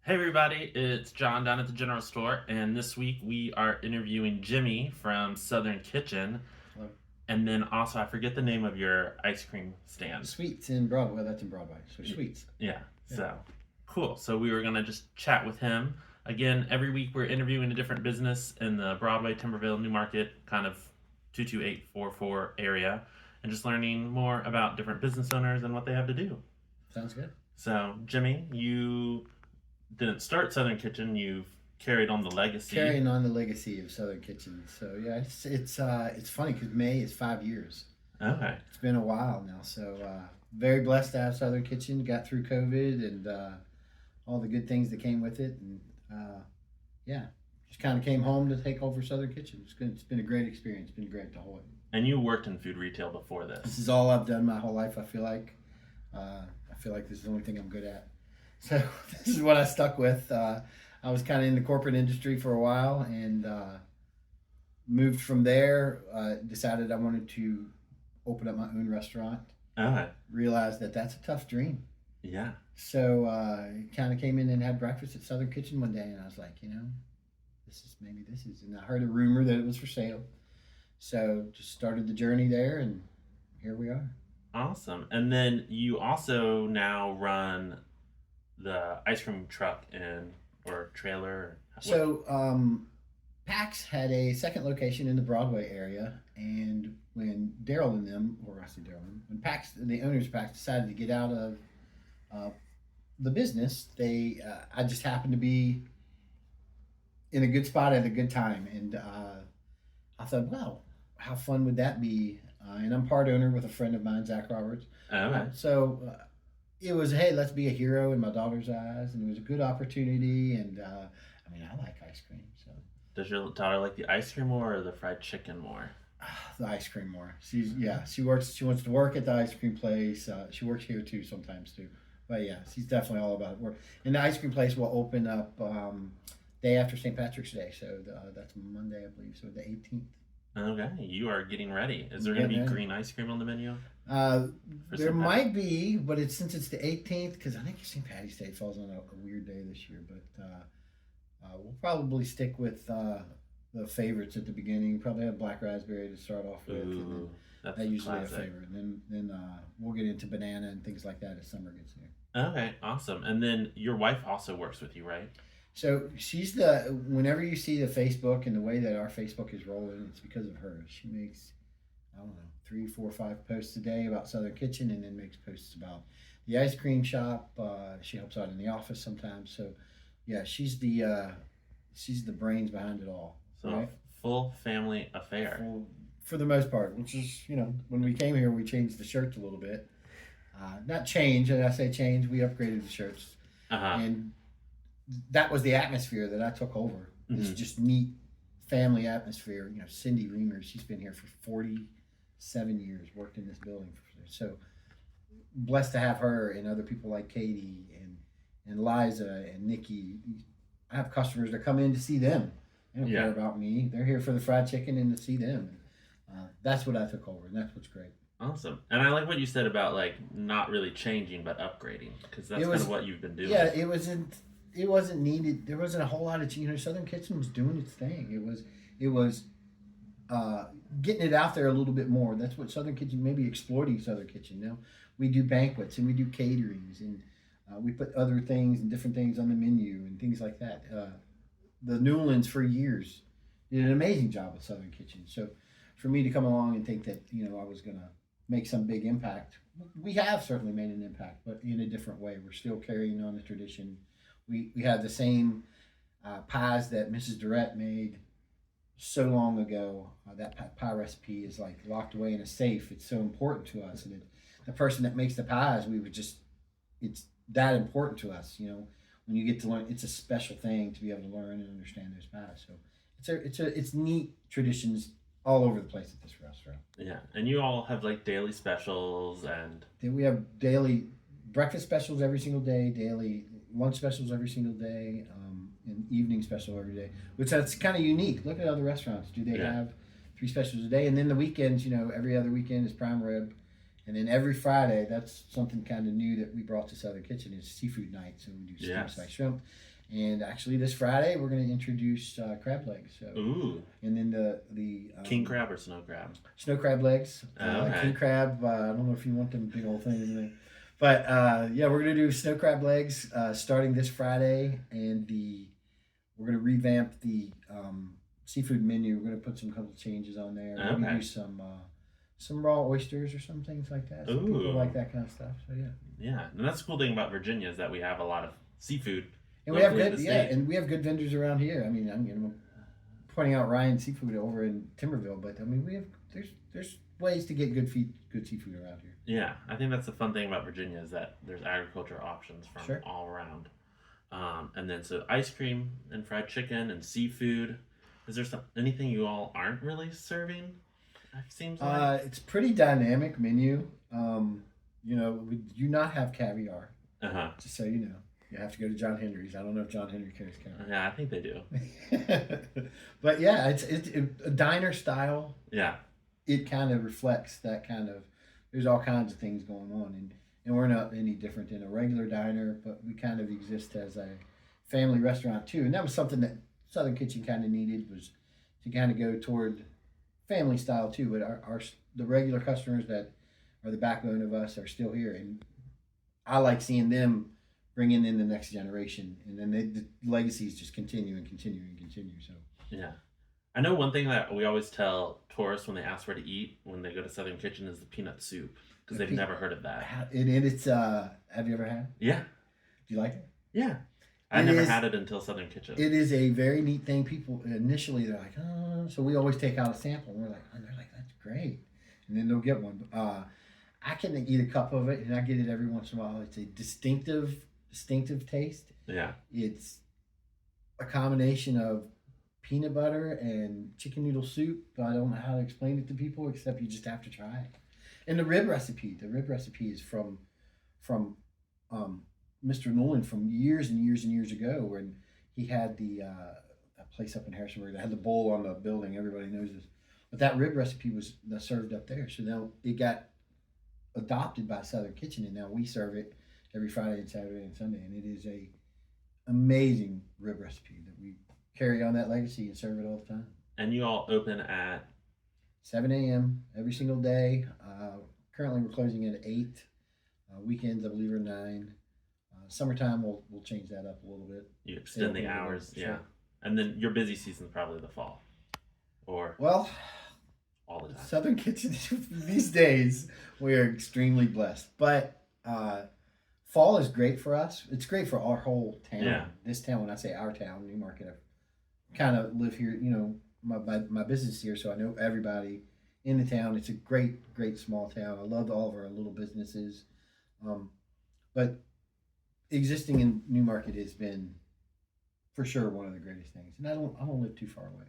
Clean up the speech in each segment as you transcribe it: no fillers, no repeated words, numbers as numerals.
Hey everybody, it's John down at the general store, and this week we are interviewing Jimmy from Southern Kitchen, Hello. and then also I forget the name of your ice cream stand. Sweets in Broadway. Well, that's in Broadway. So Y- Sweets. Yeah, Yeah. so cool. So we were gonna just chat with him. Again, every week we're interviewing a different business in the Broadway, Timberville, Newmarket, kind of 22844 area, and just learning more about different business owners and what they have to do. Sounds good. So, Jimmy, you didn't start Southern Kitchen, you've carried on the legacy. Carrying on the legacy of Southern Kitchen. So yeah, it's funny because May is 5 years. Okay. It's been a while now. So very blessed to have Southern Kitchen. Got through COVID and all the good things that came with it, and yeah, just kind of came home to take over Southern Kitchen. It's been a great experience. It's been great to hold it. And you worked in food retail before This this. is all I've done my whole life. I feel like this is the only thing I'm good at. So this is what I stuck with. I was kind of in the corporate industry for a while and moved from there. Decided I wanted to open up my own restaurant. Okay. Realized that that's a tough dream. Yeah. So kind of came in and had breakfast at Southern Kitchen one day, and I was like, this is. And I heard a rumor that it was for sale. So just started the journey there, and here we are. Awesome. And then you also now run the ice cream truck in or trailer. What? So PAX had a second location in the Broadway area, and when Daryl and them, or I say Daryl, when PAX, the owners of PAX, decided to get out of uh, the business, I just happened to be in a good spot at a good time, and I thought, wow, how fun would that be? And I'm part owner with a friend of mine, Zach Roberts. Okay. It was, hey, let's be a hero in my daughter's eyes, and it was a good opportunity. And I mean, I like ice cream, so Does your daughter like the ice cream more or the fried chicken more? the ice cream more. She works. She wants to work at the ice cream place. She works here too sometimes too. But yeah, she's definitely all about it. Work. And the ice cream place will open up day after St. Patrick's Day, so that's Monday, I believe. So the 18th. Okay. You are getting ready. Is there going to Getting be ready. green ice cream on the menu Uh, for there St. Patrick? might be, but since it's the 18th, because I think St. Patty's Day falls on a weird day this year. But we'll probably stick with the favorites at the beginning. Probably have black raspberry to start off with, and then Ooh, that's that a usually a classic. favorite. And then we'll get into banana and things like that as summer gets here. Okay, awesome. And then your wife also works with you, right? So she's the. Whenever you see the Facebook and the way that our Facebook is rolling, it's because of her. She makes, I don't know, three, four, five posts a day about Southern Kitchen, and then makes posts about the ice cream shop. She helps out in the office sometimes. So yeah, she's the brains behind it all. So a Right. full family affair. Well, for the most part, which is, when we came here, we changed the shirts a little bit. Not change, and I say change, we upgraded the shirts, Uh-huh. and that was the atmosphere that I took over. This Hmm. just neat family atmosphere. Cindy Reamer, she's been here for 47 years, worked in this building. So blessed to have her and other people like Katie and Liza and Nikki. I have customers that come in to see them. They don't care Yeah. about me. They're here for the fried chicken and to see them. That's what I took over, and that's what's great. Awesome. And I like what you said about like not really changing but upgrading because that's It kind was, of what you've been doing. yeah, it wasn't needed. There wasn't a whole lot of, Southern Kitchen was doing its thing. It was uh, getting it out there a little bit more. That's what Southern Kitchen, maybe exploiting Southern Kitchen. Now we do banquets and we do caterings, and we put other things and different things on the menu and things like that. The Newlands for years did an amazing job with Southern Kitchen. So for me to come along and think that I was gonna make some big impact, we have certainly made an impact, but in a different way. We're still carrying on the tradition. We have the same pies that Mrs. Durrett made so long ago. That pie recipe is like locked away in a safe. It's so important to us, and the person that makes the pies, it's that important to us. When you get to learn, it's a special thing to be able to learn and understand those pies. So it's neat traditions all over the place at this restaurant. Yeah. And you all have like daily specials and Then we have daily breakfast specials every single day, daily lunch specials every single day, and evening special every day, which that's kind of unique. Look at other restaurants. Do they yeah. have three specials a day? And then the weekends, every other weekend is prime rib, And then every Friday, that's something kind of new that we brought to Southern Kitchen is seafood night. So we do steamed Yes. sliced shrimp. And actually, this Friday we're going to introduce crab legs. So, Ooh, and then the king crab or snow crab? snow crab legs, Okay. king crab. I don't know if you want them big old things, but yeah, we're going to do snow crab legs starting this Friday, and we're going to revamp the seafood menu. We're going to put some couple changes on there. Maybe Okay. do some raw oysters or some things like that. Some people Ooh. like that kind of stuff. So yeah. Yeah, and that's the cool thing about Virginia is that we have a lot of seafood. And we have locally in good, the yeah, state. and we have good vendors around here. I mean, I'm pointing out Ryan Seafood over in Timberville, but I mean, there's ways to get good seafood around here. Yeah, I think that's the fun thing about Virginia is that there's agriculture options from Sure. all around. And then so ice cream and fried chicken and seafood. Is there anything you all aren't really serving? It seems like. It's pretty dynamic menu. We do not have caviar, Uh-huh. just so you know. You have to go to John Henry's. I don't know if John Henry carries caviar. Yeah, I think they do. But yeah, it's a diner style. Yeah. It kind of reflects that kind of. There's all kinds of things going on, and we're not any different than a regular diner, but we kind of exist as a family restaurant too. And that was something that Southern Kitchen kind of needed, was to kind of go toward family style too. But the regular customers that are the backbone of us are still here, and I like seeing them bringing in the next generation, and then the legacies just continue and continue and continue. So Yeah. I know one thing that we always tell tourists when they ask where to eat when they go to Southern Kitchen is the peanut soup because The they've never heard of that. it's have you ever had? Yeah. Do you like it? Yeah. I It never is- had it until Southern Kitchen. It is a very neat thing. People initially they're like, oh, so we always take out a sample, and we're like, oh, they're like, that's great, and then they'll get one. I can eat a cup of it, and I get it every once in a while. It's a distinctive taste. Yeah. It's a combination of peanut butter and chicken noodle soup. But I don't know how to explain it to people except you just have to try it. And the rib recipe is from Mr. Nolan from years and years and years ago, when he had a place up in Harrisonburg that had the bowl on the building. Everybody knows this, but that rib recipe was served up there. So now it got adopted by Southern Kitchen, and now we serve it every Friday and Saturday and Sunday. And it is a amazing rib recipe that we carry on that legacy and serve it all the time. And you all open at 7 a.m. every single day. Currently, we're closing at 8. Weekends, I believe, are 9. Summertime, we'll change that up a little bit. you extend the Yeah, hours. sure. Yeah. And then your busy season is probably the fall or Well, all the time. Southern Kitchen these days, we are extremely blessed. But fall is great for us. It's great for our whole town. Yeah. This town, when I say our town, Newmarket, I kind of live here. My business is here, so I know everybody in the town. It's a great small town. I love all of our little businesses. But existing in Newmarket has been, for sure, one of the greatest things. And I don't live too far away.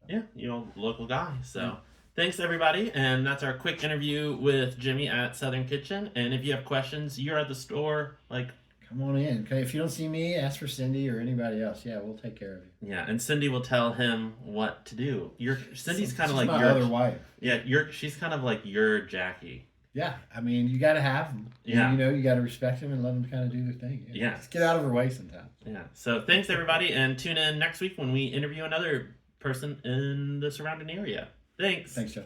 Yeah, you know, local guy. So Yeah. thanks everybody, and that's our quick interview with Jimmy at Southern Kitchen. And if you have questions, you're at the store, like Come on in. Okay, if you don't see me, ask for Cindy or anybody else. Yeah, we'll take care of you. yeah, and Cindy will tell him what to do. Cindy's kind of She's like my your other wife. she's kind of like your Jackie. Yeah, I mean, you got to have them. Yeah. You got to respect them and let them kind of do their thing. Yeah. Just get out of her way sometimes. Yeah. So thanks everybody, and tune in next week when we interview another person in the surrounding area. Thanks. Thanks, Joe.